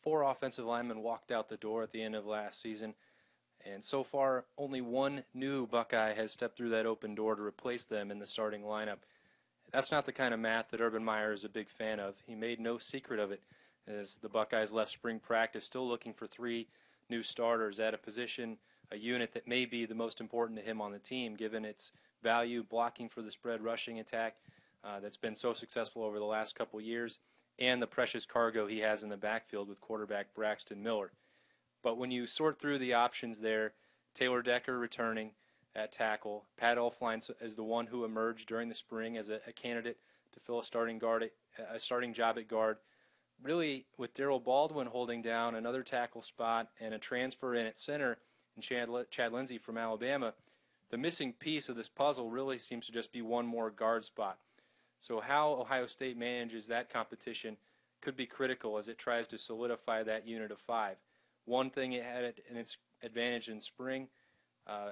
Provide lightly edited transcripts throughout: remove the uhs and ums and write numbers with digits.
Four offensive linemen walked out the door at the end of last season, and so far only one new Buckeye has stepped through that open door to replace them in the starting lineup. That's not the kind of math that Urban Meyer is a big fan of. He made no secret of it as the Buckeyes left spring practice still looking for three new starters at a position, a unit that may be the most important to him on the team given its value blocking for the spread rushing attack that's been so successful over the last couple years, and the precious cargo he has in the backfield with quarterback Braxton Miller. But when you sort through the options there, Taylor Decker returning at tackle, Pat Elflein is the one who emerged during the spring as a candidate to fill a starting job at guard. Really, with Darryl Baldwin holding down another tackle spot and a transfer in at center in Chad Lindsey from Alabama, the missing piece of this puzzle really seems to just be one more guard spot. So how Ohio State manages that competition could be critical as it tries to solidify that unit of five. One thing it had in its advantage in spring,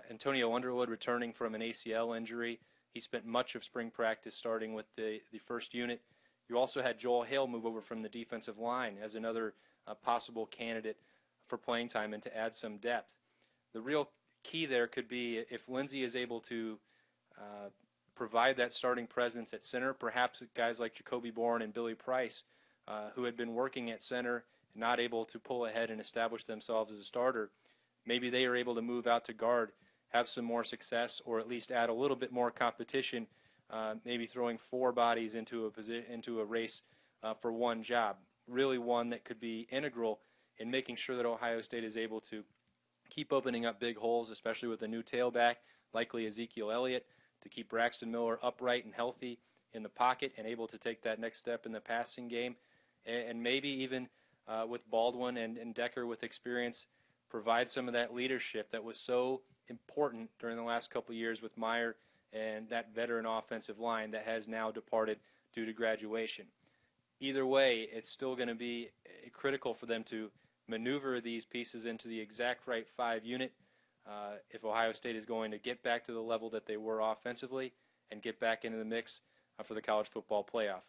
Antonio Underwood returning from an ACL injury. He spent much of spring practice starting with the first unit. You also had Joel Hale move over from the defensive line as another possible candidate for playing time and to add some depth. The real key there could be if Lindsey is able to provide that starting presence at center, perhaps guys like Jacoby Bourne and Billy Price, who had been working at center and not able to pull ahead and establish themselves as a starter, maybe they are able to move out to guard, have some more success, or at least add a little bit more competition, maybe throwing four bodies into a race for one job. Really one that could be integral in making sure that Ohio State is able to keep opening up big holes, especially with a new tailback, likely Ezekiel Elliott, to keep Braxton Miller upright and healthy in the pocket and able to take that next step in the passing game. And maybe even with Baldwin and Decker with experience, provide some of that leadership that was so important during the last couple of years with Meyer and that veteran offensive line that has now departed due to graduation. Either way, it's still going to be critical for them to maneuver these pieces into the exact right five unit if Ohio State is going to get back to the level that they were offensively and get back into the mix for the college football playoff.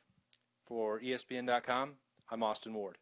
For ESPN.com, I'm Austin Ward.